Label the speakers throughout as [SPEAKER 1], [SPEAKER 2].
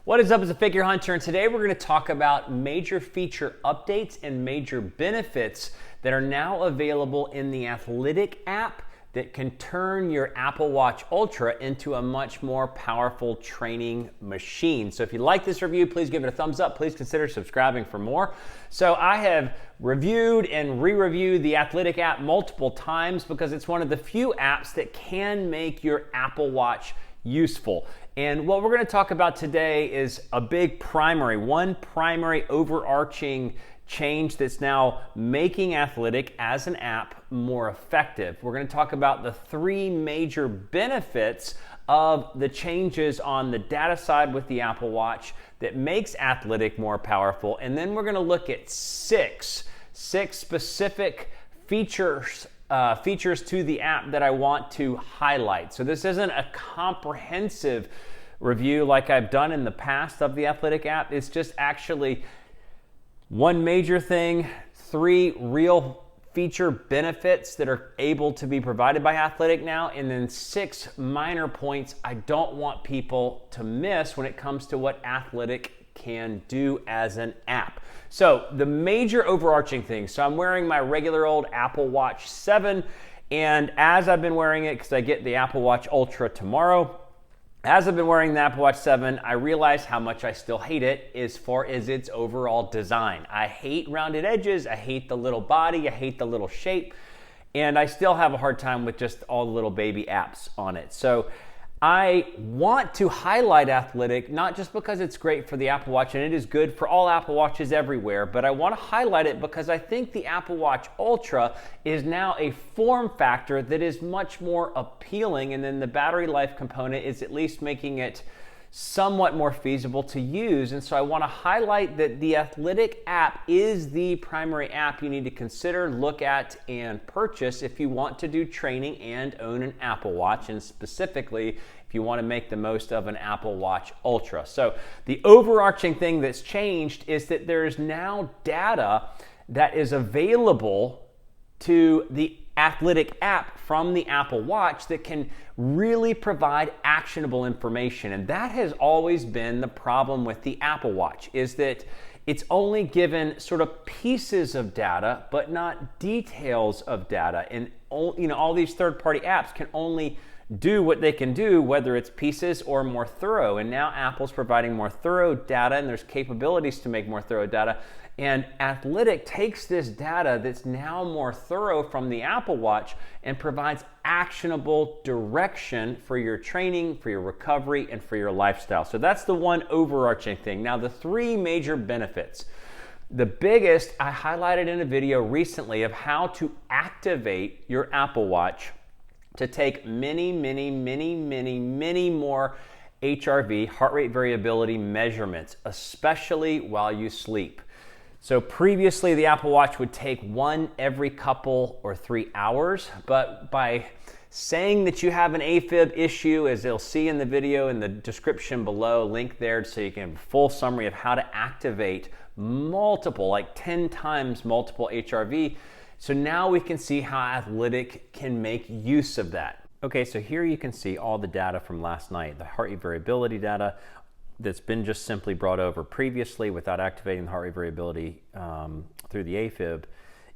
[SPEAKER 1] What is up as a figure hunter, and today we're going to talk about major feature updates and major benefits that are now available in the Athlytic app that can turn your Apple Watch Ultra into a much more powerful training machine. So if you like this review, please give it a thumbs up. Please consider subscribing for more. So I have reviewed and re-reviewed the Athlytic app multiple times because it's one of the few apps that can make your Apple Watch useful. And what we're going to talk about today is a big one primary overarching change that's now making Athlytic as an app more effective. We're going to talk about the three major benefits of the changes on the data side with the Apple Watch that makes Athlytic more powerful. And then we're going to look at six specific features to the app that I want to highlight. So this isn't a comprehensive review like I've done in the past of the Athlytic app. It's just actually one major thing, three real feature benefits that are able to be provided by Athlytic now, and then six minor points I don't want people to miss when it comes to what Athlytic can do as an app. So the major overarching things, so I'm wearing my regular old Apple Watch 7, and as I've been wearing it, because I get the Apple Watch Ultra tomorrow, as I've been wearing the Apple Watch 7, I realize how much I still hate it as far as its overall design. I hate rounded edges, I hate the little body, I hate the little shape, and I still have a hard time with just all the little baby apps on it. So I want to highlight Athlytic, not just because it's great for the Apple Watch, and it is good for all Apple Watches everywhere, but I want to highlight it because I think the Apple Watch Ultra is now a form factor that is much more appealing, and then the battery life component is at least making it somewhat more feasible to use. And so I want to highlight that the Athlytic app is the primary app you need to consider, look at, and purchase if you want to do training and own an Apple Watch, and specifically if you want to make the most of an Apple Watch Ultra. So the overarching thing that's changed is that there's now data that is available to the Athlytic app from the Apple Watch that can really provide actionable information. And that has always been the problem with the Apple Watch, is that it's only given sort of pieces of data, but not details of data. And all these third-party apps can only do what they can do, whether it's pieces or more thorough. And now Apple's providing more thorough data, and there's capabilities to make more thorough data. And Athlytic takes this data that's now more thorough from the Apple Watch and provides actionable direction for your training, for your recovery, and for your lifestyle. So that's the one overarching thing. Now, the three major benefits. The biggest I highlighted in a video recently of how to activate your Apple Watch to take many more HRV, heart rate variability measurements, especially while you sleep. So previously the Apple Watch would take one every couple or 3 hours, but by saying that you have an AFib issue, as they'll see in the video in the description below, link there so you can have a full summary of how to activate multiple, like 10 times multiple HRV. So now we can see how Athlytic can make use of that. Okay, so here you can see all the data from last night, the heart rate variability data that's been just simply brought over previously without activating the heart rate variability through the AFib.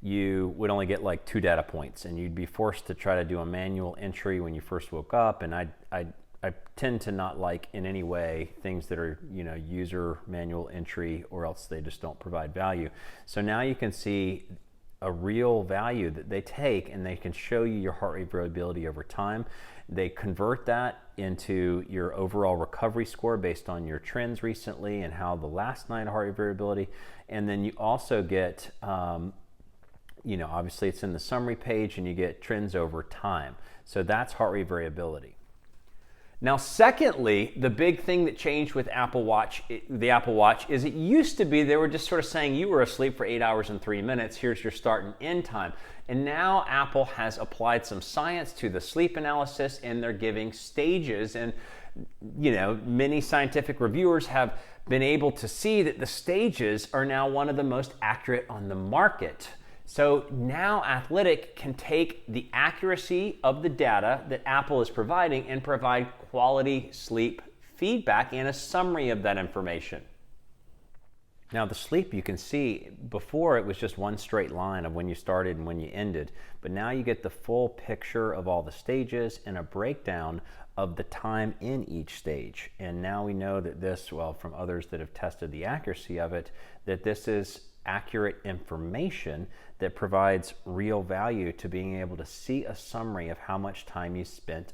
[SPEAKER 1] You would only get like 2 data points, and you'd be forced to try to do a manual entry when you first woke up. And I tend to not like in any way things that are user manual entry, or else they just don't provide value. So now you can see a real value that they take, and they can show you your heart rate variability over time. They convert that into your overall recovery score based on your trends recently and how the last night heart rate variability. And then you also get, obviously it's in the summary page, and you get trends over time. So that's heart rate variability. Now, secondly, the big thing that changed with the Apple Watch is it used to be they were just sort of saying you were asleep for 8 hours and 3 minutes, here's your start and end time. And now Apple has applied some science to the sleep analysis, and they're giving stages. And many scientific reviewers have been able to see that the stages are now one of the most accurate on the market. So now Athlytic can take the accuracy of the data that Apple is providing and provide quality sleep feedback and a summary of that information. Now the sleep, you can see before it was just one straight line of when you started and when you ended, but now you get the full picture of all the stages and a breakdown of the time in each stage. And now we know that this, well, from others that have tested the accuracy of it, that this is accurate information that provides real value to being able to see a summary of how much time you spent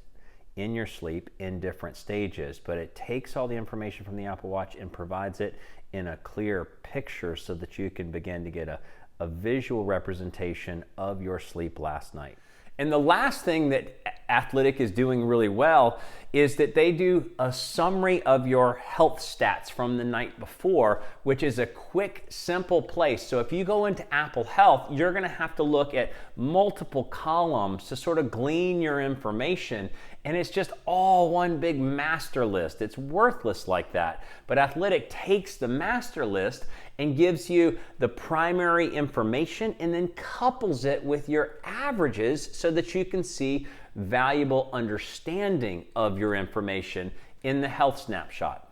[SPEAKER 1] in your sleep in different stages. But it takes all the information from the Apple Watch and provides it in a clear picture so that you can begin to get a visual representation of your sleep last night. And the last thing that Athlytic is doing really well is that they do a summary of your health stats from the night before, which is a quick, simple place. So if you go into Apple Health, you're going to have to look at multiple columns to sort of glean your information. And it's just all one big master list. It's worthless like that. But Athlytic takes the master list and gives you the primary information and then couples it with your averages so that you can see valuable understanding of your information in the health snapshot.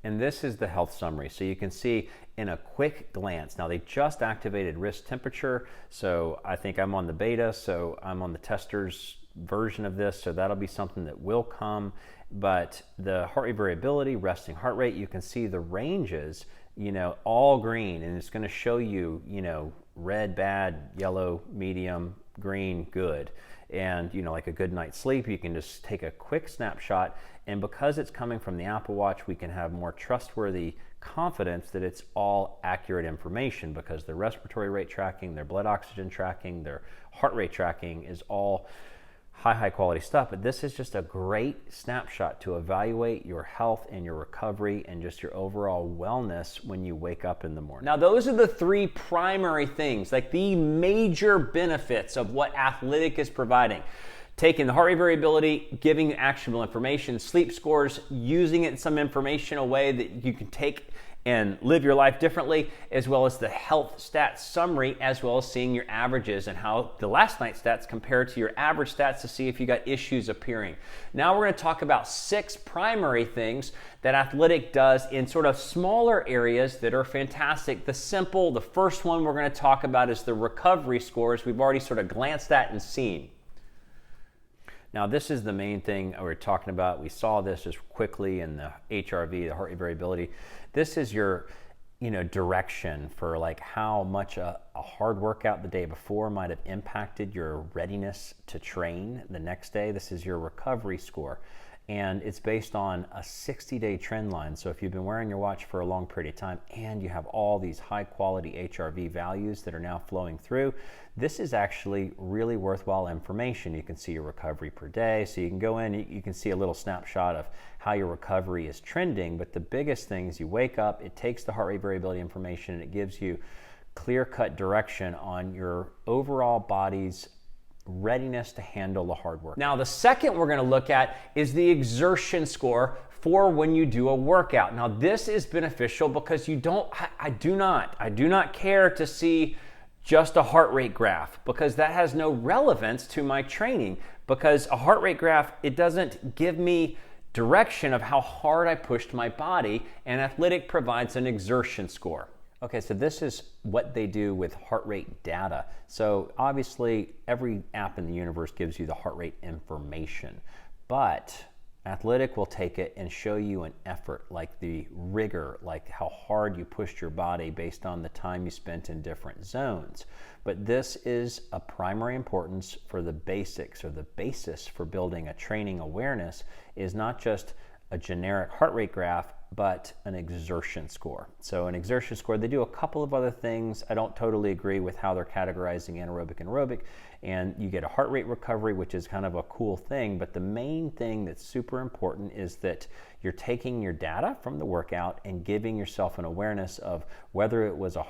[SPEAKER 1] And this is the health summary. So you can see in a quick glance. Now they just activated wrist temperature. So I think I'm on the beta, so I'm on the testers version of this, so that'll be something that will come. But the heart rate variability, resting heart rate, you can see the ranges, all green, and it's going to show you, red, bad, yellow, medium, green, good. And, like a good night's sleep, you can just take a quick snapshot. And because it's coming from the Apple Watch, we can have more trustworthy confidence that it's all accurate information, because their respiratory rate tracking, their blood oxygen tracking, their heart rate tracking is all high quality stuff. But this is just a great snapshot to evaluate your health and your recovery and just your overall wellness when you wake up in the morning. Now those are the three primary things, like the major benefits of what Athlytic is providing. Taking the heart rate variability, giving actionable information, sleep scores, using it in some informational way that you can take and live your life differently, as well as the health stats summary, as well as seeing your averages and how the last night's stats compare to your average stats to see if you got issues appearing. Now we're going to talk about 6 primary things that Athlytic does in sort of smaller areas that are fantastic. The first one we're going to talk about is the recovery scores. We've already sort of glanced at and seen. Now this is the main thing we're talking about. We saw this just quickly in the HRV, the heart rate variability. This is your direction for like how much a hard workout the day before might have impacted your readiness to train the next day. This is your recovery score. And it's based on a 60-day trend line. So if you've been wearing your watch for a long period of time and you have all these high quality HRV values that are now flowing through, this is actually really worthwhile information. You can see your recovery per day. So you can go in, you can see a little snapshot of how your recovery is trending. But the biggest thing is you wake up, it takes the heart rate variability information and it gives you clear-cut direction on your overall body's readiness to handle the hard work. Now the second we're going to look at is the exertion score for when you do a workout. Now this is beneficial because I do not care to see just a heart rate graph, because that has no relevance to my training, because a heart rate graph, it doesn't give me direction of how hard I pushed my body, and Athlytic provides an exertion score. Okay, so this is what they do with heart rate data. So obviously every app in the universe gives you the heart rate information, but Athlytic will take it and show you an effort, like the rigor, like how hard you pushed your body based on the time you spent in different zones. But this is a primary importance for the basics, or the basis for building a training awareness is not just a generic heart rate graph, but an exertion score. So an exertion score, they do a couple of other things. I don't totally agree with how they're categorizing anaerobic and aerobic, and you get a heart rate recovery, which is kind of a cool thing, but the main thing that's super important is that you're taking your data from the workout and giving yourself an awareness of whether it was a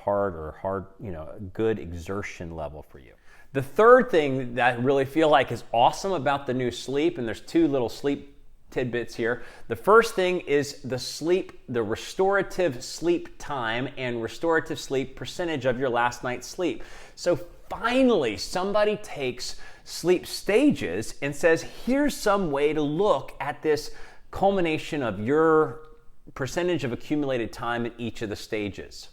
[SPEAKER 1] good exertion level for you. The third thing that I really feel like is awesome about the new sleep, and there's 2 little sleep tidbits here. The first thing is the restorative sleep time and restorative sleep percentage of your last night's sleep. So finally, somebody takes sleep stages and says, here's some way to look at this culmination of your percentage of accumulated time in each of the stages.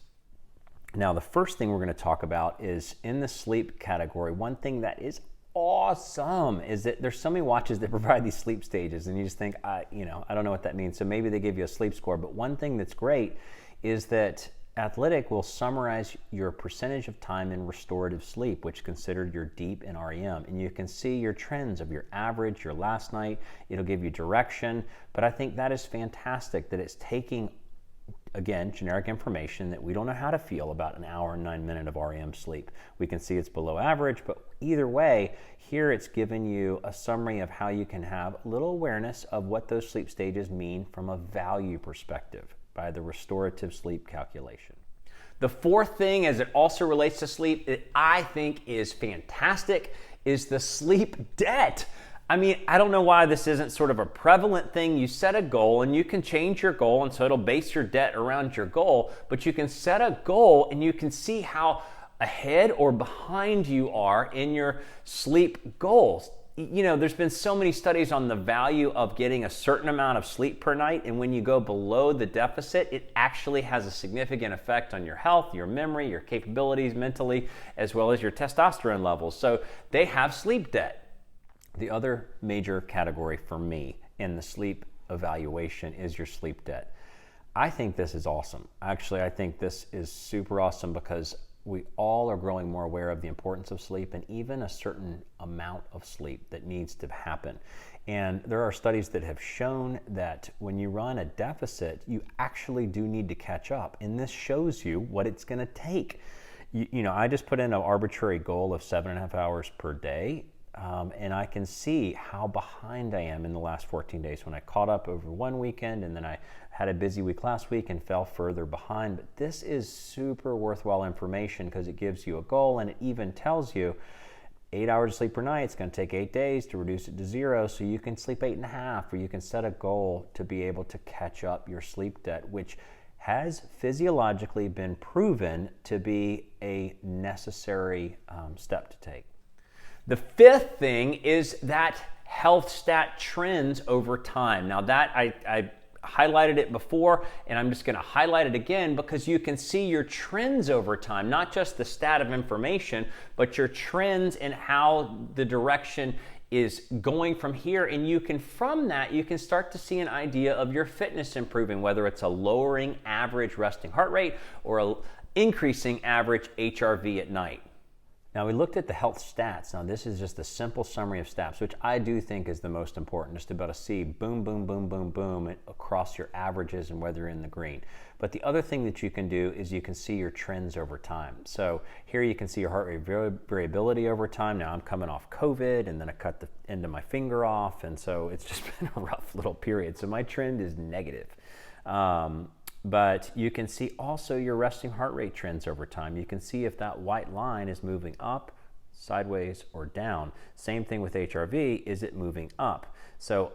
[SPEAKER 1] Now, the first thing we're going to talk about is in the sleep category. One thing that is awesome is that there's so many watches that provide these sleep stages, and you just think, I don't know what that means. So maybe they give you a sleep score. But one thing that's great is that Athlytic will summarize your percentage of time in restorative sleep, which is considered your deep and REM. And you can see your trends of your average, your last night. It'll give you direction. But I think that is fantastic that it's taking, again, generic information that we don't know how to feel about an hour and 9 minutes of REM sleep. We can see it's below average, but either way, here it's giving you a summary of how you can have a little awareness of what those sleep stages mean from a value perspective by the restorative sleep calculation. The fourth thing, as it also relates to sleep, that I think is fantastic, is the sleep debt. I mean, I don't know why this isn't sort of a prevalent thing. You set a goal and you can change your goal, and so it'll base your debt around your goal, but you can set a goal and you can see how ahead or behind you are in your sleep goals. There's been so many studies on the value of getting a certain amount of sleep per night, and when you go below the deficit, it actually has a significant effect on your health, your memory, your capabilities mentally, as well as your testosterone levels. So they have sleep debt. The other major category for me in the sleep evaluation is your sleep debt. I think this is awesome. Actually, I think this is super awesome because we all are growing more aware of the importance of sleep and even a certain amount of sleep that needs to happen. And there are studies that have shown that when you run a deficit, you actually do need to catch up. And this shows you what it's going to take. I just put in an arbitrary goal of 7.5 hours per day. And I can see how behind I am in the last 14 days when I caught up over one weekend, and then I had a busy week last week and fell further behind. But this is super worthwhile information because it gives you a goal, and it even tells you 8 hours of sleep per night. It's going to take 8 days to reduce it to 0, so you can sleep 8.5, or you can set a goal to be able to catch up your sleep debt, which has physiologically been proven to be a necessary step to take. The fifth thing is that health stat trends over time. Now that I highlighted it before, and I'm just going to highlight it again because you can see your trends over time, not just the stat of information, but your trends and how the direction is going from here. And from that, you can start to see an idea of your fitness improving, whether it's a lowering average resting heart rate or an increasing average HRV at night. Now, we looked at the health stats. Now, this is just a simple summary of stats, which I do think is the most important, just to be able to see boom, boom, boom, boom, boom across your averages and whether you're in the green. But the other thing that you can do is you can see your trends over time. So here you can see your heart rate variability over time. Now, I'm coming off COVID, and then I cut the end of my finger off, and so it's just been a rough little period. So my trend is negative. But you can see also your resting heart rate trends over time. You can see if that white line is moving up, sideways, or down. Same thing with HRV, is it moving up? So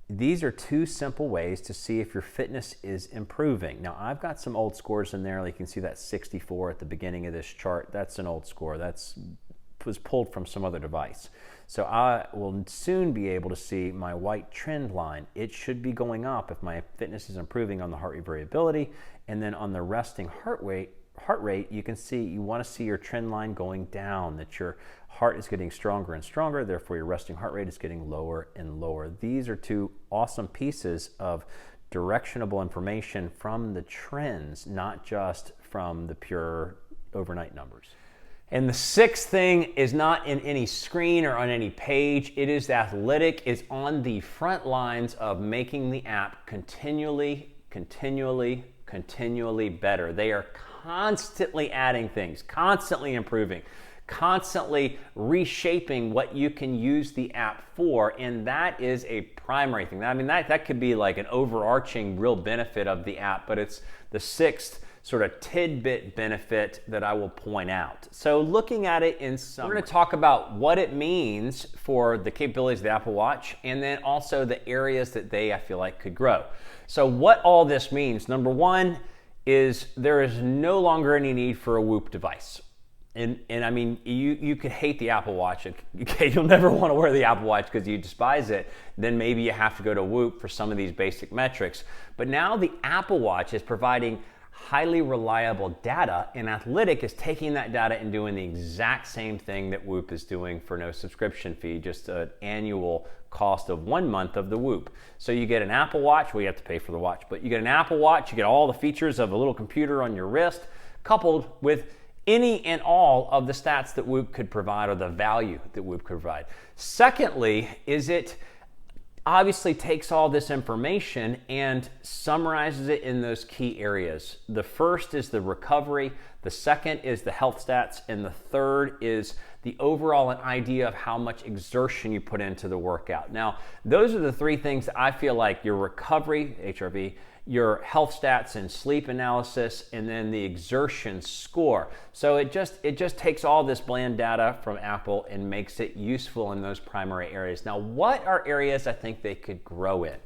[SPEAKER 1] these are two simple ways to see if your fitness is improving. Now, I've got some old scores in there. Like you can see that 64 at the beginning of this chart. That's an old score. Was pulled from some other device. So I will soon be able to see my white trend line. It should be going up if my fitness is improving on the heart rate variability. And then on the resting heart rate, you can see, you want to see your trend line going down, that your heart is getting stronger and stronger, therefore your resting heart rate is getting lower and lower. These are two awesome pieces of directionable information from the trends, not just from the pure overnight numbers. And the sixth thing is not in any screen or on any page. It is Athlytic is on the front lines of making the app continually better. They are constantly adding things, constantly improving, constantly reshaping what you can use the app for, and that is a primary thing. I mean, that could be like an overarching real benefit of the app, but it's the sixth sort of tidbit benefit that I will point out. So looking at it in summary, we're going to talk about what it means for the capabilities of the Apple Watch, and then also the areas that I feel like could grow. So what all this means, number one, is there is no longer any need for a Whoop device. And I mean, you could hate the Apple Watch. Okay, you'll never want to wear the Apple Watch because you despise it. Then maybe you have to go to Whoop for some of these basic metrics. But now the Apple Watch is providing highly reliable data, and Athlytic is taking that data and doing the exact same thing that Whoop is doing for no subscription fee, just an annual cost of 1 month of the Whoop. So you get an Apple Watch, well, you have to pay for the watch, but you get an Apple Watch, you get all the features of a little computer on your wrist, coupled with any and all of the stats that Whoop could provide, or the value that Whoop could provide. Secondly, is it obviously takes all this information and summarizes it in those key areas. The first is the recovery, the second is the health stats, and the third is the overall idea of how much exertion you put into the workout. Now, those are the three things that I feel like: your recovery, HRV, your health stats and sleep analysis, and then the exertion score. So it just takes all this bland data from Apple and makes it useful in those primary areas. Now, what are areas I think they could grow in?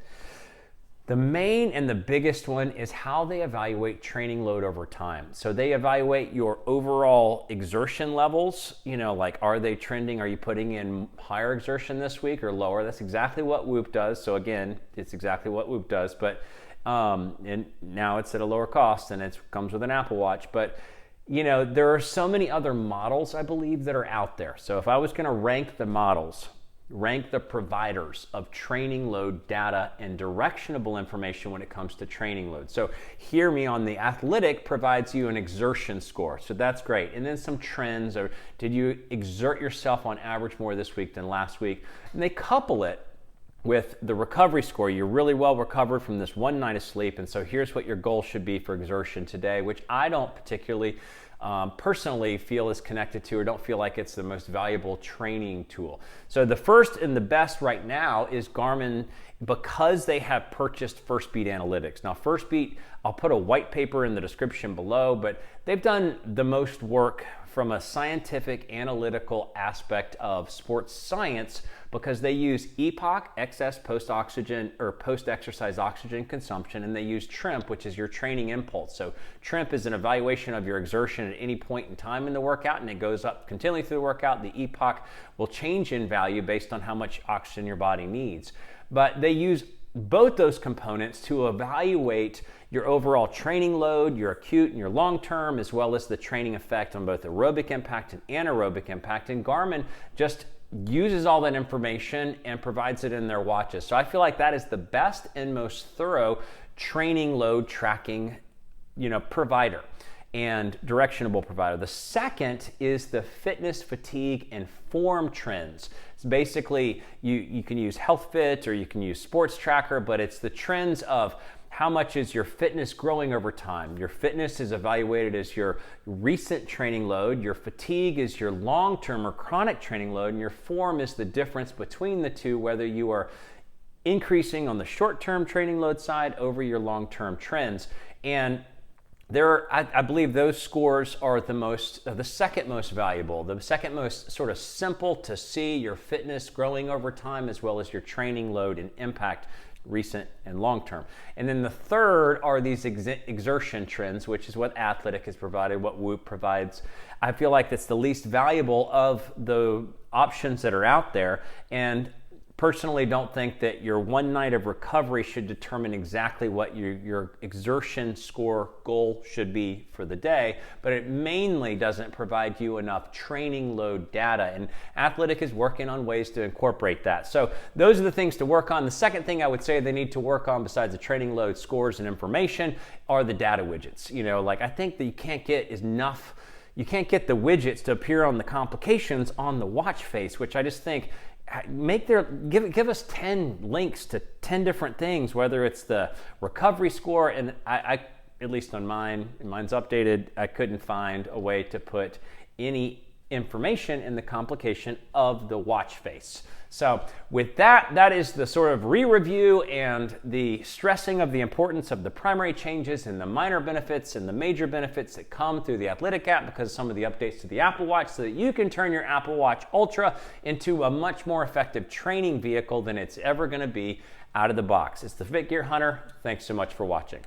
[SPEAKER 1] The main and the biggest one is how they evaluate training load over time. So they evaluate your overall exertion levels, like, are they trending? Are you putting in higher exertion this week or lower? That's exactly what Whoop does. So again, it's exactly what Whoop does, but and now it's at a lower cost and it comes with an Apple Watch. But there are so many other models, I believe, that are out there. So if I was going to rank the models, rank the providers of training load data and directionable information when it comes to training load. So hear me on the Athlytic provides you an exertion score. So that's great. And then some trends, or did you exert yourself on average more this week than last week? And they couple it with the recovery score. You're really well recovered from this 1 night of sleep, and so here's what your goal should be for exertion today, which I don't particularly personally feel is connected to, or don't feel like it's the most valuable training tool. So the first and the best right now is Garmin, because they have purchased Firstbeat Analytics. Now Firstbeat, I'll put a white paper in the description below, but they've done the most work from a scientific analytical aspect of sports science, because they use EPOC, excess post-oxygen or post-exercise oxygen consumption, and they use TREMP, which is your training impulse. So TREMP is an evaluation of your exertion at any point in time in the workout, and it goes up continually through the workout. The EPOC will change in value based on how much oxygen your body needs. But they use both those components to evaluate your overall training load, your acute and your long-term, as well as the training effect on both aerobic impact and anaerobic impact. And Garmin just uses all that information and provides it in their watches. So I feel like that is the best and most thorough training load tracking, provider and directionable provider. The second is the fitness, fatigue, and form trends. It's basically, you can use HealthFit or you can use Sports Tracker, but it's the trends of how much is your fitness growing over time. Your fitness is evaluated as your recent training load, your fatigue is your long-term or chronic training load, and your form is the difference between the two, whether you are increasing on the short-term training load side over your long-term trends. And I believe those scores are the second most valuable, the second most sort of simple to see your fitness growing over time, as well as your training load and impact, recent and long-term. And then the third are these exertion trends, which is what Athlytic has provided, what Whoop provides. I feel like that's the least valuable of the options that are out there, and personally don't think that your 1 night of recovery should determine exactly what your exertion score goal should be for the day, but it mainly doesn't provide you enough training load data, and Athlytic is working on ways to incorporate that. So those are the things to work on. The second thing I would say they need to work on, besides the training load scores and information, are the data widgets. I think that you can't get the widgets to appear on the complications on the watch face, which I just think give us 10 links to 10 different things, whether it's the recovery score, and I at least on mine's updated, I couldn't find a way to put any information in the complication of the watch face. So with that is the sort of re-review and the stressing of the importance of the primary changes and the minor benefits and the major benefits that come through the Athlytic app because of some of the updates to the Apple Watch, so that you can turn your Apple Watch Ultra into a much more effective training vehicle than it's ever going to be out of the box. It's the Fit Gear Hunter. Thanks so much for watching.